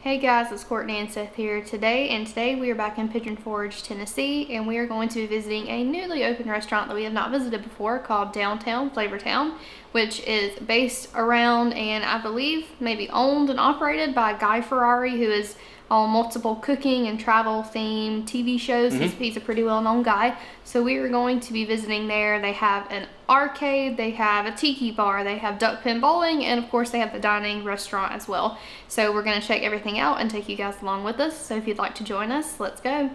Hey guys, it's Courtney and Seth here today we are back in Pigeon Forge, Tennessee, and we are going to be visiting a newly opened restaurant that we have not visited before called Downtown Flavortown, which is based around and I believe maybe owned and operated by Guy Fieri, who is on multiple cooking and travel themed TV shows. He's a pretty well-known guy. So we are going to be visiting there. They have an arcade, they have a Tiki Bar, they have Duckpin bowling, and of course they have the dining restaurant as well. So we're going to check everything out and take you guys along with us. So if you'd like to join us, let's go.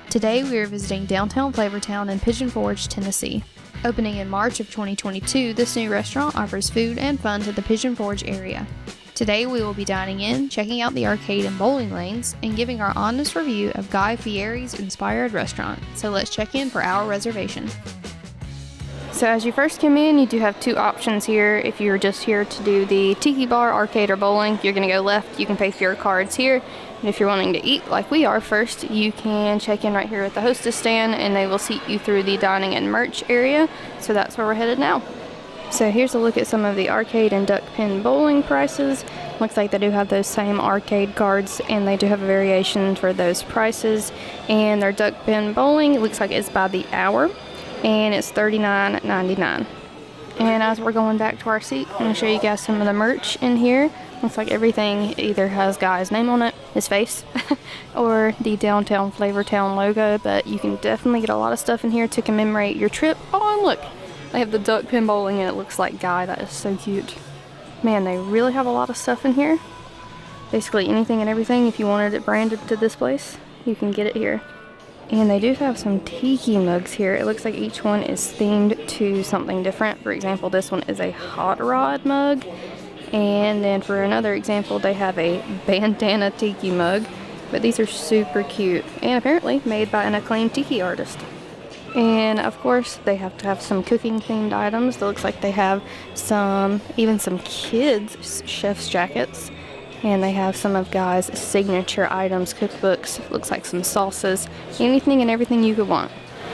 Today we are visiting Downtown Flavortown in Pigeon Forge, Tennessee. Opening in March of 2022, this new restaurant offers food and fun to the Pigeon Forge area. Today we will be dining in, checking out the arcade and bowling lanes, and giving our honest review of Guy Fieri's inspired restaurant. So let's check in for our reservation. So as you first come in, you do have two options here. If you're just here to do the Tiki Bar, arcade, or bowling, you're going to go left. You can pay for your cards here. And if you're wanting to eat like we are first, you can check in right here at the hostess stand and they will seat you through the dining and merch area. So that's where we're headed now. So here's a look at some of the arcade and Duckpin bowling prices. Looks like they do have those same arcade cards and they do have a variation for those prices. And their Duckpin bowling, it looks like it's by the hour and it's $39.99. And as we're going back to our seat, I'm going to show you guys some of the merch in here. Looks like everything either has Guy's name on it, his face, or the Downtown Flavortown logo, but you can definitely get a lot of stuff in here to commemorate your trip. Oh, and look, they have the Duckpin bowling and it looks like Guy. That is so cute. Man, they really have a lot of stuff in here. Basically anything and everything. If you wanted it branded to this place, you can get it here. And they do have some tiki mugs here. It looks like each one is themed to something different. For example, this one is a hot rod mug. And then for another example, they have a bandana tiki mug. But these are super cute. And apparently made by an acclaimed tiki artist. And of course, they have to have some cooking themed items. It looks like they have even some kids' chef's jackets. And they have some of Guy's signature items, cookbooks, looks like some sauces, anything and everything you could want.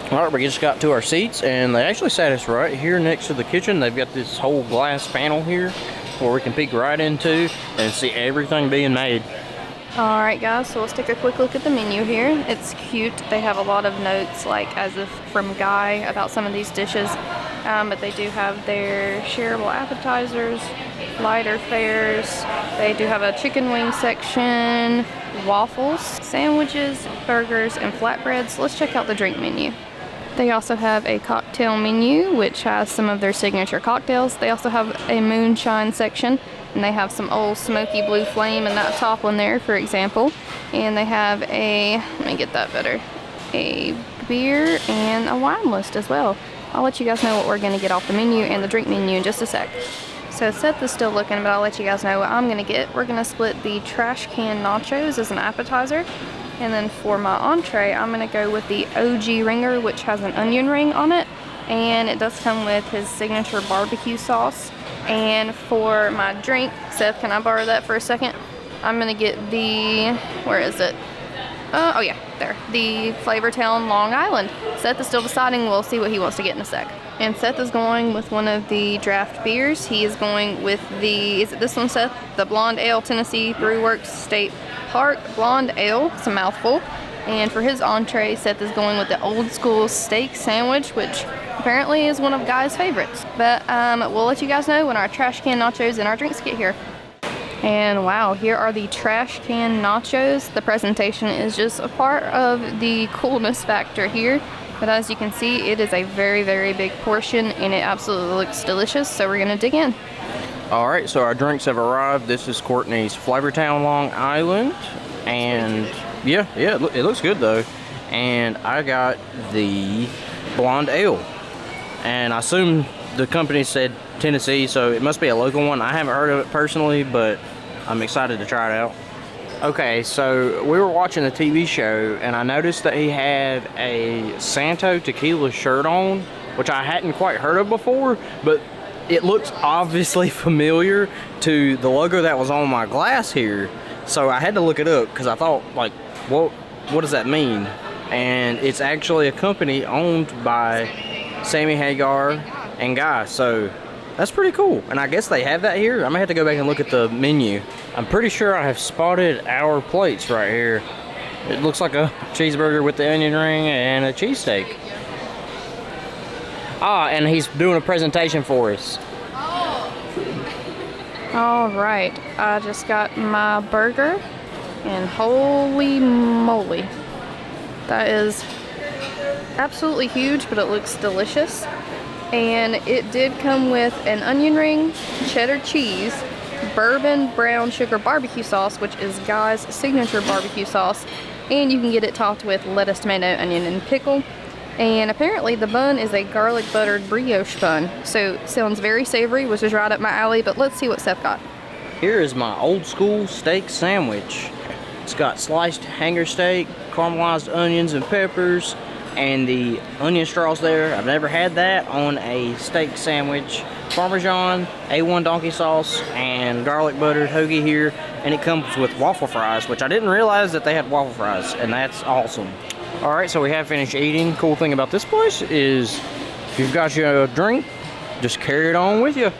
All right, we just got to our seats, and they actually sat us right here next to the kitchen. They've got this whole glass panel here where we can peek right into and see everything being made. All right, guys, so let's take a quick look at the menu here. It's cute. They have a lot of notes, like as if from Guy about some of these dishes, but they do have their shareable appetizers, lighter fares. They do have a chicken wing section, waffles, sandwiches, burgers, and flatbreads. Let's check out the drink menu. They also have a cocktail menu, which has some of their signature cocktails. They also have a moonshine section, and they have some Old Smoky Blue Flame in that top one there, for example. And they have let me get that better, a beer and a wine list as well. I'll let you guys know what we're gonna get off the menu and the drink menu in just a sec. So Seth is still looking, but I'll let you guys know what I'm gonna get. We're gonna split the Trashcan nachos as an appetizer. And then for my entree, I'm gonna go with the OG ringer, which has an onion ring on it. And it does come with his signature barbecue sauce. And for my drink, Seth, can I borrow that for a second? I'm gonna get where is it? Oh yeah, there. The Flavortown Long Island. Seth is still deciding. We'll see what he wants to get in a sec. And Seth is going with one of the draft beers. He is going with is it this one, Seth? The Blonde Ale Tennessee Brewworks State Park Blonde Ale. It's a mouthful. And for his entree, Seth is going with the Old School Steak Sandwich, which apparently is one of Guy's favorites. But we'll let you guys know when our trash can nachos and our drinks get here. And wow, here are the trash can nachos. The presentation is just a part of the coolness factor here. But as you can see, it is a very, very big portion and it absolutely looks delicious. So we're gonna dig in. All right, so our drinks have arrived. This is Courtney's Flavortown Long Island. And yeah, it looks good though. And I got the Blonde Ale. And I assume the company said Tennessee, so it must be a local one. I haven't heard of it personally, but I'm excited to try it out. Okay, so we were watching a TV show, and I noticed that he had a Santo Tequila shirt on, which I hadn't quite heard of before, but it looks obviously familiar to the logo that was on my glass here. So I had to look it up because I thought, like, what does that mean? And it's actually a company owned by Sammy Hagar and Guy. So that's pretty cool. And I guess they have that here. I'm gonna have to go back and look at the menu. I'm pretty sure I have spotted our plates right here. It looks like a cheeseburger with the onion ring and a cheesesteak. Ah, and he's doing a presentation for us. All right, I just got my burger, and holy moly, that is absolutely huge, but it looks delicious. And it did come with an onion ring, cheddar cheese, bourbon brown sugar barbecue sauce, which is Guy's signature barbecue sauce, and you can get it topped with lettuce, tomato, onion, and pickle. And apparently the bun is a garlic buttered brioche bun, so sounds very savory, which is right up my alley. But let's see what Seth got. Here is my old school steak sandwich. It's got sliced hanger steak, caramelized onions and peppers, and the onion straws there. I've never had that on a steak sandwich. Parmesan, A1 donkey sauce, and garlic buttered hoagie here. And it comes with waffle fries, which I didn't realize that they had waffle fries, and that's awesome. Alright, so we have finished eating. Cool thing about this place is if you've got you a drink, just carry it on with you.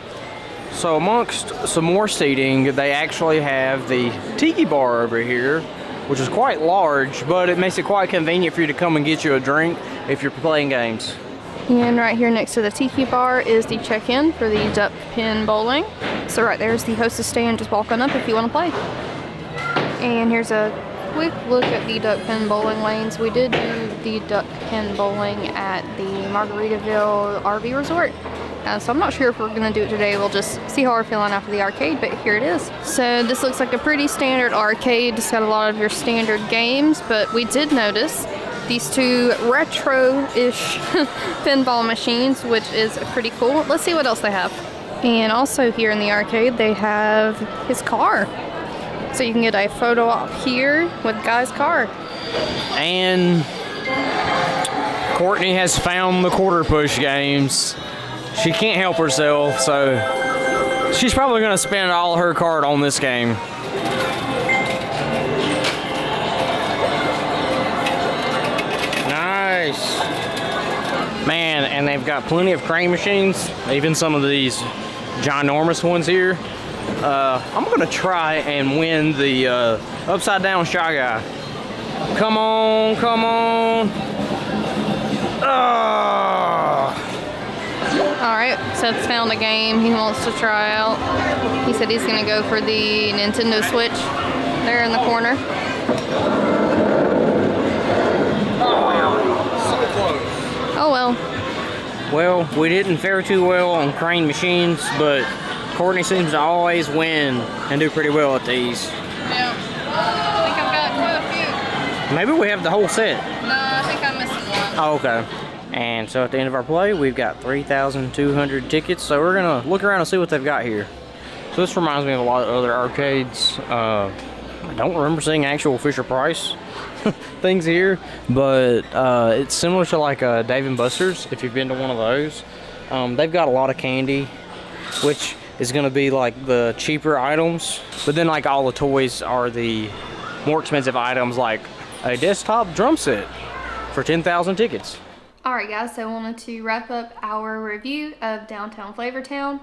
So amongst some more seating, they actually have the Tiki Bar over here, which is quite large, but it makes it quite convenient for you to come and get you a drink if you're playing games. And right here next to the Tiki Bar is the check-in for the Duckpin bowling. So right there is the hostess stand. Just walk on up if you want to play. And here's a quick look at the Duckpin bowling lanes. We did do the Duckpin bowling at the Margaritaville RV Resort. So I'm not sure if we're going to do it today. We'll just see how we're feeling after the arcade, but here it is. So this looks like a pretty standard arcade. It's got a lot of your standard games, but we did notice these two retro-ish pinball machines, which is pretty cool. Let's see what else they have. And also here in the arcade, they have his car. So you can get a photo op here with Guy's car. And Courtney has found the quarter push games. She can't help herself, so she's probably going to spend all her card on this game. Nice. Man, and they've got plenty of crane machines, even some of these ginormous ones here. I'm going to try and win the upside down Shy Guy. Come on, come on. Alright, Seth's found a game he wants to try out. He said he's going to go for the Nintendo Switch there in the corner. So close. Oh well. Well, we didn't fare too well on crane machines, but Courtney seems to always win and do pretty well at these. Yeah. I think I've got quite a few. Maybe we have the whole set. No, I think I'm missing one. Oh, okay. And so at the end of our play, we've got 3,200 tickets. So we're going to look around and see what they've got here. So this reminds me of a lot of other arcades. I don't remember seeing actual Fisher-Price things here, but it's similar to like Dave & Buster's, if you've been to one of those. They've got a lot of candy, which is going to be like the cheaper items, but then like all the toys are the more expensive items, like a desktop drum set for 10,000 tickets. Alright guys, so I wanted to wrap up our review of downtown Flavortown.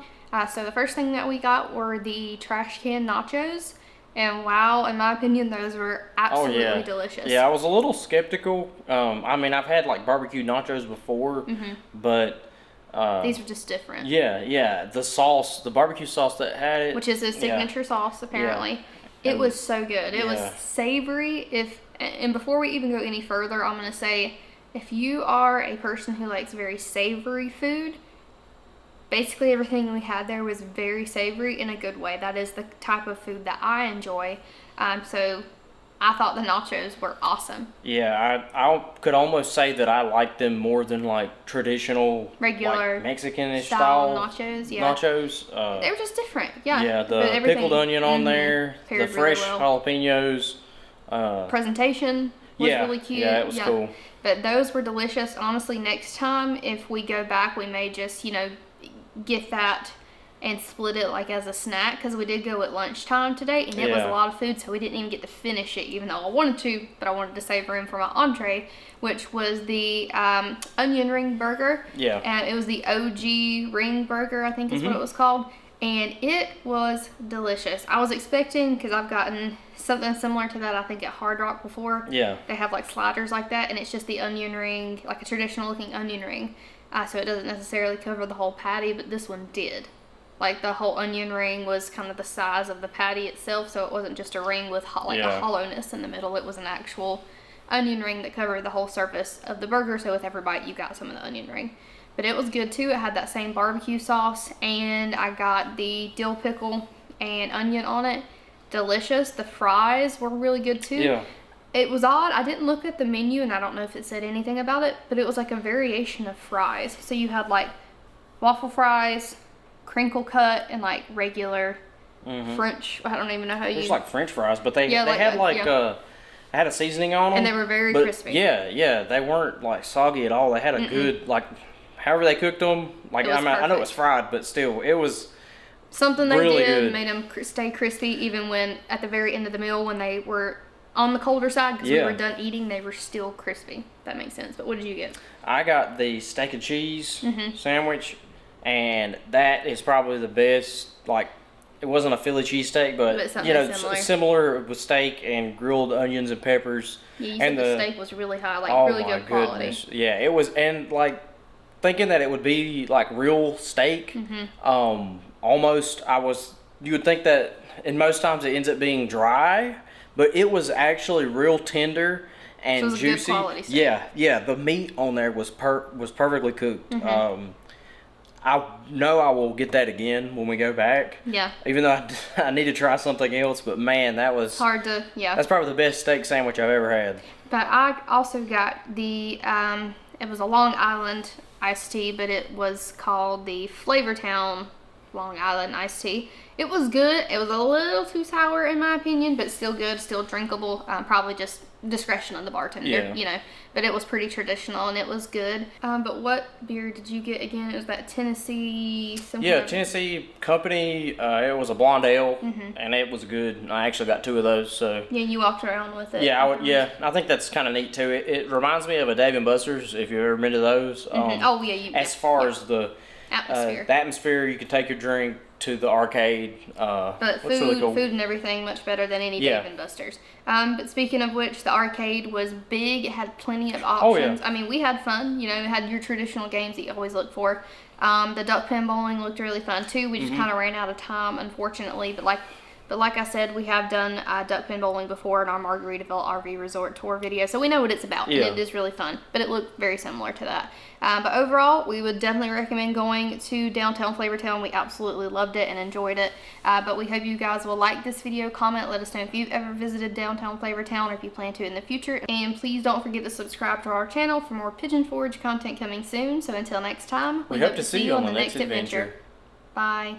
So the first thing that we got were the Trashcan nachos, and wow, in my opinion, those were absolutely delicious. Yeah, I was a little skeptical. I mean, I've had like barbecue nachos before, but these are just different. Yeah, the sauce, the barbecue sauce that had it, which is his signature sauce apparently. It was so good. It was savory. And before we even go any further, I'm gonna say, if you are a person who likes very savory food, basically everything we had there was very savory in a good way. That is the type of food that I enjoy. So I thought the nachos were awesome. Yeah, I could almost say that I like them more than like traditional, regular like Mexican-ish style nachos. Nachos. They were just different. Yeah. Yeah, the pickled onion on there, the fresh really well. jalapenos. Presentation was really cute. Yeah, it was cool. But those were delicious. Honestly, next time if we go back, we may just, get that and split it like as a snack because we did go at lunchtime today, and it was a lot of food, so we didn't even get to finish it, even though I wanted to, but I wanted to save room for my entree, which was the onion ring burger. Yeah. And it was the OG ring burger, I think is what it was called. And it was delicious. I was expecting, because I've gotten something similar to that, I think, at Hard Rock before. Yeah. They have like sliders like that, and it's just the onion ring, like a traditional looking onion ring. So it doesn't necessarily cover the whole patty, but this one did. Like the whole onion ring was kind of the size of the patty itself, so it wasn't just a ring with a hollowness in the middle. It was an actual onion ring that covered the whole surface of the burger, so with every bite you got some of the onion ring. But it was good too. It had that same barbecue sauce, and I got the dill pickle and onion on it. Delicious. The fries were really good too. Yeah. It was odd. I didn't look at the menu, and I don't know if it said anything about it, but it was like a variation of fries. So you had like waffle fries, crinkle cut, and like regular French. I don't even know how you. It's like French fries, but they had had a seasoning on them, and they were very crispy. Yeah, they weren't like soggy at all. They had a good however they cooked them. Like I know it was fried, but still, it was something they really did good. Made them stay crispy even when at the very end of the meal when they were on the colder side because we were done eating. They were still crispy. That makes sense. But what did you get? I got the steak and cheese sandwich, and that is probably the best. Like, it wasn't a Philly cheesesteak, but similar with steak and grilled onions and peppers. Yeah, you said the steak was really high, really good quality. Yeah, it was, and like thinking that it would be like real steak, almost you would think that, and most times it ends up being dry, but it was actually real tender and so juicy. Good quality steak. Yeah, the meat on there was perfectly cooked. I know I will get that again when we go back. Yeah. Even though I need to try something else, but man, that was hard to. Yeah. That's probably the best steak sandwich I've ever had. But I also got the it was a Long Island iced tea, but it was called the Flavortown Long Island iced tea. It was good. It was a little too sour in my opinion, but still good, still drinkable. Probably just discretion of the bartender, But it was pretty traditional and it was good. But what beer did you get again? It was that Tennessee. Tennessee Company. It was a blonde ale, and it was good. I actually got 2 of those. So yeah, you walked around with it. Yeah, I think that's kind of neat too. It reminds me of a Dave and Buster's if you've ever been to those. As far as the atmosphere, you can take your drink to the arcade. But food, really cool. Food and everything much better than any Dave and Buster's. But speaking of which, the arcade was big. It had plenty of options. I mean, we had fun. It had your traditional games that you always look for. The Duckpin bowling looked really fun too. We just kind of ran out of time, unfortunately. But like I said, we have done Duckpin bowling before in our Margaritaville RV Resort tour video, so we know what it's about, and it is really fun. But it looked very similar to that. But overall, we would definitely recommend going to downtown Flavortown. We absolutely loved it and enjoyed it. But we hope you guys will like this video, comment, let us know if you've ever visited downtown Flavortown or if you plan to in the future. And please don't forget to subscribe to our channel for more Pigeon Forge content coming soon. So until next time, we hope to see you on the next adventure. Bye.